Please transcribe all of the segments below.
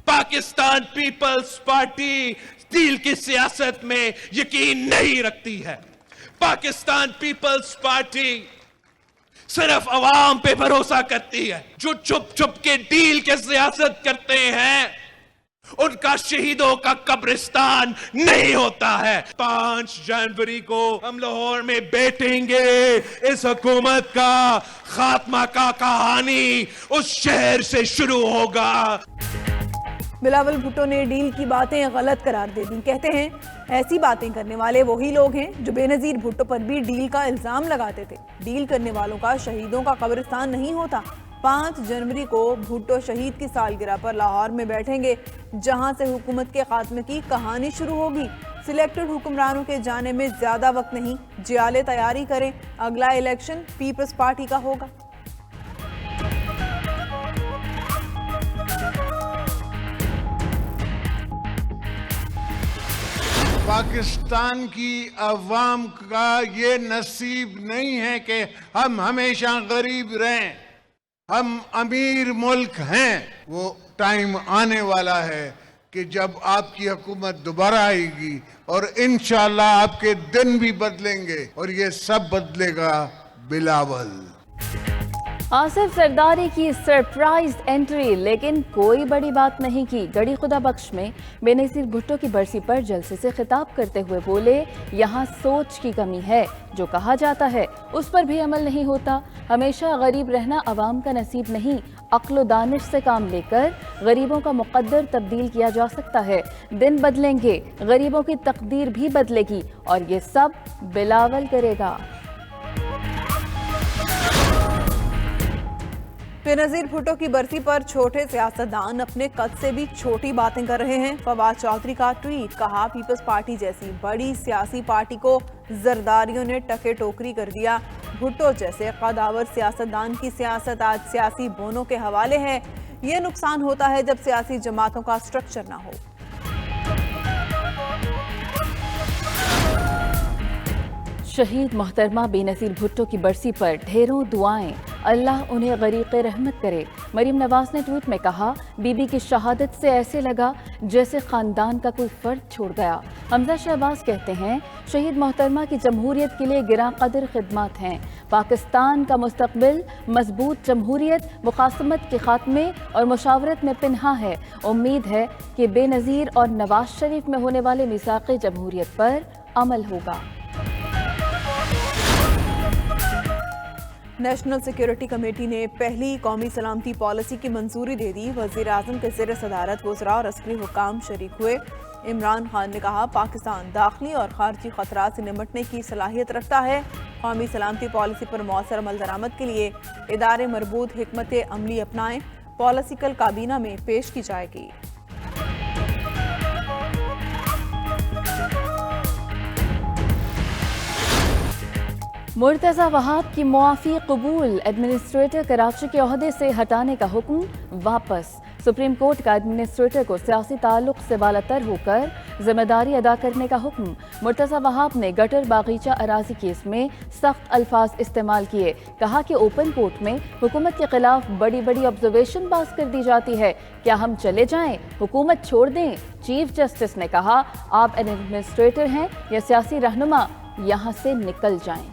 Pakistan peoples party deal की सियासत में यकीन नहीं रखती है। पाकिस्तान पीपल्स पार्टी सिर्फ अवाम पे भरोसा करती है। जो चुप चुप के डील के सियासत करते हैं उनका शहीदों का कब्रिस्तान नहीं होता है। 5 जनवरी को हम लाहौर में बैठेंगे। इस हुकूमत का खात्मा का कहानी उस शहर से शुरू होगा। बिलावल भुट्टो ने डील की बातें गलत करार दे दी। कहते हैं ऐसी बातें करने वाले वही लोग हैं जो बेनजीर भुट्टो पर भी डील का इल्जाम लगाते थे। डील करने वालों का शहीदों का कब्रिस्तान नहीं होता। 5 जनवरी को भुट्टो शहीद की सालगिरह पर लाहौर में बैठेंगे, जहां से हुकूमत के खात्मे की कहानी शुरू होगी। सिलेक्टेड हुक्मरानों के जाने में ज्यादा वक्त नहीं, जियाले तैयारी करें। अगला इलेक्शन पीपल्स पार्टी का होगा। पाकिस्तान की अवाम का ये नसीब नहीं है कि हम हमेशा गरीब रहें। हम अमीर मुल्क हैं। वो टाइम आने वाला है कि जब आपकी हुकूमत दोबारा आएगी और इंशाअल्लाह आपके दिन भी बदलेंगे और ये सब बदलेगा बिलावल। आसिफ सरदारी की सरप्राइज एंट्री, लेकिन कोई बड़ी बात नहीं की। गढ़ी खुदा बख्श में बेनजीर भुट्टो की बरसी पर जलसे से खिताब करते हुए बोले, यहाँ सोच की कमी है। जो कहा जाता है उस पर भी अमल नहीं होता। हमेशा गरीब रहना अवाम का नसीब नहीं, अक्ल दानिश से काम लेकर गरीबों का मुकद्दर तब्दील किया जा सकता है। दिन बदलेंगे, गरीबों की तकदीर भी बदलेगी और ये सब बिलावल करेगा। बेनजीर भुट्टो की बरसी पर छोटे सियासतदान अपने कद से भी छोटी बातें कर रहे हैं। फवाद चौधरी का ट्वीट, कहा पीपल्स पार्टी जैसी बड़ी सियासी पार्टी को जरदारियों ने टके टोकरी कर दिया। भुट्टो जैसे कदावर सियासतदान की सियासत आज सियासी बोनों के हवाले है। ये नुकसान होता है जब सियासी जमातों का स्ट्रक्चर ना हो। शहीद मोहतरमा बेनजीर भुट्टो की बरसी पर ढेरों दुआएं, अल्लाह उन्हें गरीक़े रहमत करे। मरीम नवाज ने ट्वीट में कहा, बीबी की शहादत से ऐसे लगा जैसे खानदान का कोई फर्द छोड़ गया। हमजा शहबाज कहते हैं, शहीद मोहतरमा की जमहूरियत के लिए गिरां कदर खिदमत हैं। पाकिस्तान का मुस्तकबिल मजबूत जमहूरियत, मुकासमत के खात्मे और मुशावरत में पिन्हा है। उम्मीद है कि बेनजीर और नवाज शरीफ में होने वाले मिसाक़े जमहूरियत पर अमल होगा। नेशनल सिक्योरिटी कमेटी ने पहली कौमी सलामती पॉलिसी की मंजूरी दे दी। वज़ीर आज़म के ज़ेर सदारत वज़रा और अस्करी हुकाम शरीक हुए। इमरान खान ने कहा, पाकिस्तान दाखिली और खारजी खतरात से निमटने की सलाहियत रखता है। कौमी सलामती पॉलिसी पर मौसर अमल दरामद के लिए इदारे मरबूत हिकमत अमली अपनाएं। पॉलिसी कल काबीना में पेश की जाएगी। मुर्तज़ा वहाब की मुआफ़ी कबूल, एडमिनिस्ट्रेटर कराची के ओहदे से हटाने का हुक्म वापस। सुप्रीम कोर्ट का एडमिनिस्ट्रेटर को सियासी ताल्लुक से बालातर होकर जिम्मेदारी अदा करने का हुक्म। मुर्तज़ा वहाब ने गटर बागीचा अराजी केस में सख्त अल्फाज इस्तेमाल किए। कहा कि ओपन कोर्ट में हुकूमत के खिलाफ बड़ी बड़ी ऑब्जर्वेशन पास कर दी जाती है, क्या हम चले जाएं, हुकूमत छोड़ दें? चीफ जस्टिस ने कहा, आप एडमिनिस्ट्रेटर हैं या सियासी रहनुमा, यहाँ से निकल जाएं।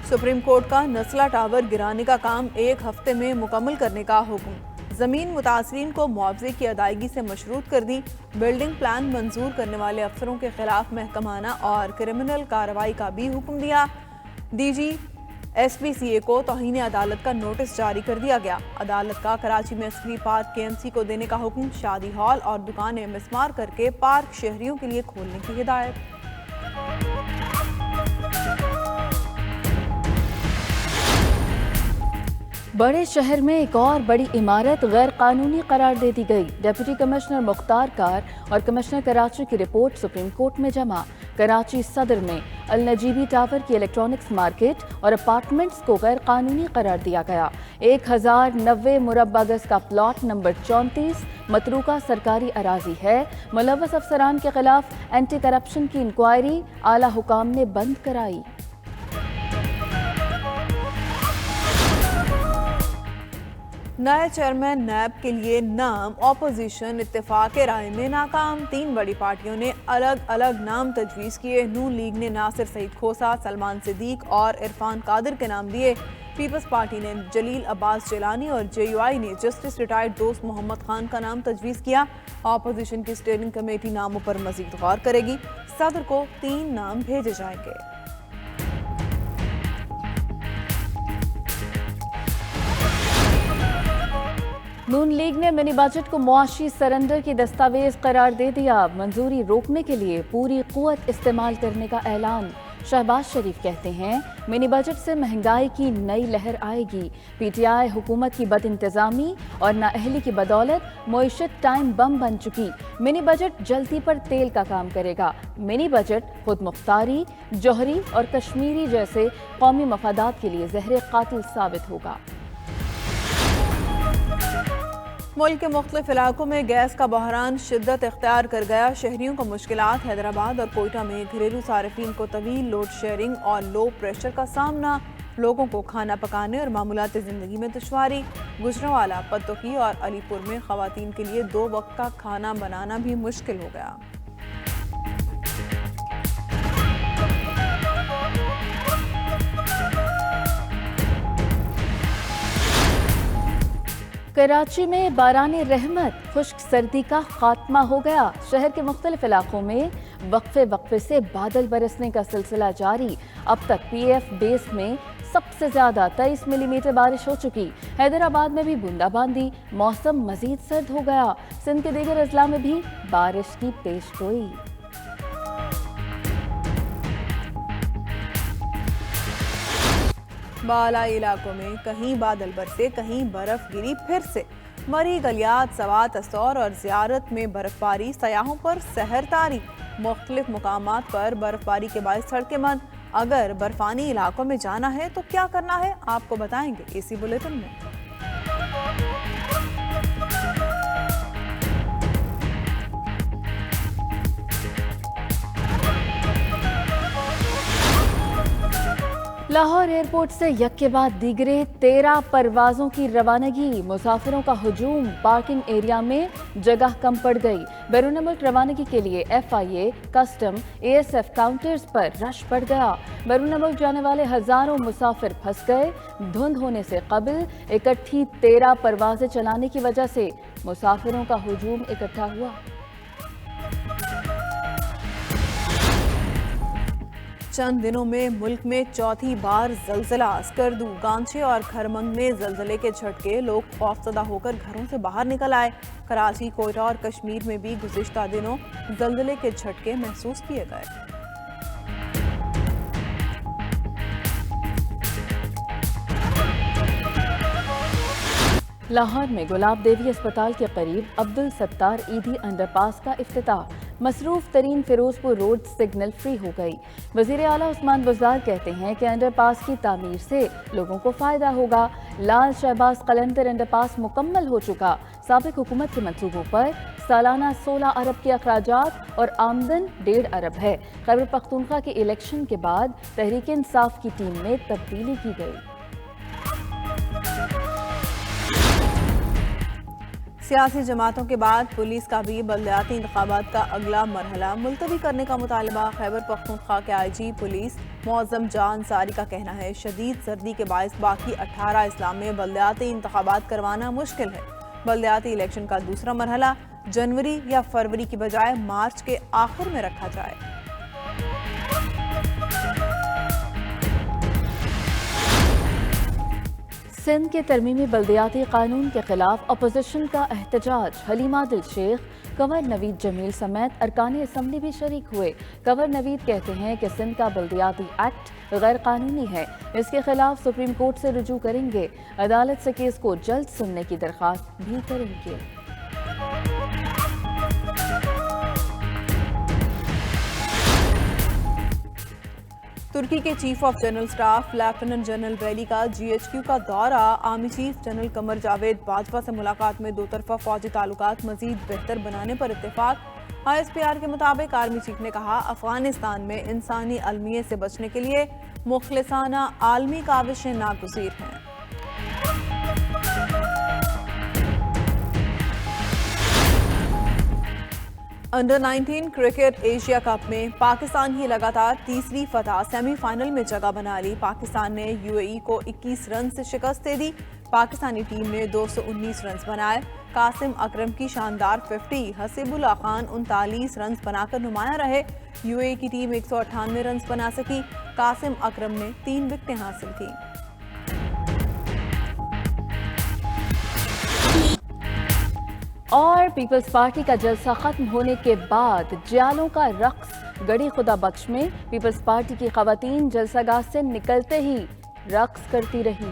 सुप्रीम कोर्ट का नस्ला टावर गिराने का काम 1 हफ्ते में मुकम्मल करने का हुक्म। ज़मीन मुतासरीन को मुआवजे की अदायगी से मशरूत कर दी। बिल्डिंग प्लान मंजूर करने वाले अफसरों के खिलाफ महकमाना और क्रिमिनल कार्रवाई का भी हुक्म दिया। DG SPCA को तौहीन अदालत का नोटिस जारी कर दिया गया। अदालत का कराची में अस्करी पार्क KMC को देने का हुक्म। शादी हॉल और दुकानें मिसमार करके पार्क शहरियों के लिए खोलने की हिदायत। बड़े शहर में एक और बड़ी इमारत गैर कानूनी करार दे दी गई। डिप्टी कमिश्नर मुख्तार कार और कमिश्नर कराची की रिपोर्ट सुप्रीम कोर्ट में जमा। कराची सदर में अल नजीबी टावर की इलेक्ट्रॉनिक्स मार्केट और अपार्टमेंट्स को गैर कानूनी करार दिया गया। 1090 मुरब्बा गज का प्लॉट नंबर 34 मतरूका सरकारी अराजी है। मुलव्वस अफसरान के खिलाफ एंटी करप्शन की इंक्वायरी आला हुकाम ने बंद कराई। نئے چیئرمین نیب کے لیے نام اپوزیشن اتفاق رائے میں ناکام، 3 بڑی پارٹیوں نے الگ الگ نام تجویز کیے۔ نون لیگ نے ناصر سعید کھوسہ، سلمان صدیق اور عرفان قادر کے نام دیے۔ پیپلز پارٹی نے جلیل عباس جیلانی اور جے یو آئی نے جسٹس ریٹائرڈ دوست محمد خان کا نام تجویز کیا۔ اپوزیشن کی اسٹیئرنگ کمیٹی ناموں پر مزید غور کرے گی۔ صدر کو 3 نام بھیجے جائیں گے۔ نون لیگ نے منی بجٹ کو معاشی سرنڈر کی دستاویز قرار دے دیا، منظوری روکنے کے لیے پوری قوت استعمال کرنے کا اعلان۔ شہباز شریف کہتے ہیں منی بجٹ سے مہنگائی کی نئی لہر آئے گی۔ پی ٹی آئی حکومت کی بد انتظامی اور نااہلی کی بدولت معیشت ٹائم بم بن چکی۔ منی بجٹ جلدی پر تیل کا کام کرے گا۔ منی بجٹ خود مختاری، جوہری اور کشمیری جیسے قومی مفادات کے لیے زہر قاتل ثابت ہوگا۔ ملک کے مختلف علاقوں میں گیس کا بحران شدت اختیار کر گیا۔ شہریوں کو مشکلات، حیدرآباد اور کوئٹہ میں گھریلو صارفین کو طویل لوڈ شیئرنگ اور لو پریشر کا سامنا، لوگوں کو کھانا پکانے اور معمولات زندگی میں دشواری۔ گجرانوالہ، پتوکی اور علی پور میں خواتین کے لیے 2 وقت کا کھانا بنانا بھی مشکل ہو گیا۔ کراچی میں باران رحمت، خشک سردی کا خاتمہ ہو گیا۔ شہر کے مختلف علاقوں میں وقفے سے بادل برسنے کا سلسلہ جاری۔ اب تک پی ایف بیس میں سب سے زیادہ 23 ملی میٹر بارش ہو چکی۔ حیدرآباد میں بھی بوندا باندی، موسم مزید سرد ہو گیا۔ سندھ کے دیگر اضلاع میں بھی بارش کی پیش گوئی۔ بالائی علاقوں میں کہیں بادل برسے، کہیں برف گری پھر سے۔ مری، گلیات، سوات، استور اور زیارت میں برف باری، سیاحوں پر سحر طاری۔ مختلف مقامات پر برف باری کے باعث سڑکیں بند۔ اگر برفانی علاقوں میں جانا ہے تو کیا کرنا ہے، آپ کو بتائیں گے اسی بلیٹن میں۔ لاہور ایئرپورٹ سے یک کے بعد دیگرے 13 پروازوں کی روانگی۔ مسافروں کا ہجوم، پارکنگ ایریا میں جگہ کم پڑ گئی۔ بیرون ملک روانگی کے لیے F I A, customs, A S F counters پر رش بڑھ گیا۔ بیرون ملک جانے والے ہزاروں مسافر پھنس گئے۔ دھند ہونے سے قبل اکٹھی 13 پروازیں چلانے کی وجہ سے مسافروں کا ہجوم اکٹھا ہوا۔ چند دنوں میں ملک میں چوتھی بار زلزلہ۔ اسکردو، گانچے اور کھرمنگ میں زلزلے کے جھٹکے، لوگ خوفزدہ ہو کر گھروں سے باہر نکل آئے۔ کراچی، کوئٹہ اور کشمیر میں بھی گزشتہ دنوں زلزلے کے جھٹکے محسوس کیے گئے۔ لاہور میں گلاب دیوی اسپتال کے قریب عبدالستار ایدھی انڈر پاس کا افتتاح۔ مصروف ترین فیروز پور روڈ سگنل فری ہو گئی۔ وزیر اعلیٰ عثمان بزدار کہتے ہیں کہ انڈر پاس کی تعمیر سے لوگوں کو فائدہ ہوگا۔ لال شہباز قلندر انڈر پاس مکمل ہو چکا۔ سابق حکومت کے منصوبوں پر سالانہ 16 ارب کے اخراجات اور آمدن 1.5 ارب ہے۔ خیبر پختونخوا کے الیکشن کے بعد تحریک انصاف کی ٹیم میں تبدیلی کی گئی۔ سیاسی جماعتوں کے بعد پولیس کا بھی بلدیاتی انتخابات کا اگلا مرحلہ ملتوی کرنے کا مطالبہ۔ خیبر پختونخوا کے آئی جی پولیس معظم جان انصاری کا کہنا ہے شدید سردی کے باعث باقی 18 اضلاع میں بلدیاتی انتخابات کروانا مشکل ہے۔ بلدیاتی الیکشن کا دوسرا مرحلہ جنوری یا فروری کی بجائے مارچ کے آخر میں رکھا جائے۔ سندھ کے ترمیمی بلدیاتی قانون کے خلاف اپوزیشن کا احتجاج۔ حلیمہ دل شیخ، کنور نوید جمیل سمیت ارکان اسمبلی بھی شریک ہوئے۔ کنور نوید کہتے ہیں کہ سندھ کا بلدیاتی ایکٹ غیر قانونی ہے، اس کے خلاف سپریم کورٹ سے رجوع کریں گے۔ عدالت سے کیس کو جلد سننے کی درخواست بھی کریں گے۔ ترکی کے chief of general staff lieutenant general valley کا جی ایچ کیو کا دورہ۔ Army chief general Qamar Javed Bajwa سے ملاقات میں دو طرفہ فوجی تعلقات مزید بہتر بنانے پر اتفاق۔ آئی ایس پی آر کے مطابق آرمی چیف نے کہا افغانستان میں انسانی المیے سے بچنے کے لیے مخلصانہ عالمی کاوشیں ناگزیر ہیں۔ अंडर 19 क्रिकेट एशिया कप में पाकिस्तान की लगातार तीसरी फतह, सेमीफाइनल में जगह बना ली। पाकिस्तान ने यूएई को 21 रन से शिकस्त दे दी। पाकिस्तानी टीम ने 219 रन बनाए। कासिम अकरम की शानदार 50, हसीबुल्लाह खान 39 रन बनाकर नुमाया रहे। यूएई की टीम 198 रन बना सकी। कासिम अकरम ने 3 विकेटें हासिल की। और पीपल्स पार्टी का जलसा खत्म होने के बाद जियालों का रक्स गढ़ी खुदा बख्श में पीपल्स पार्टी की खवातीन जलसागाह से निकलते ही रक्स करती रही।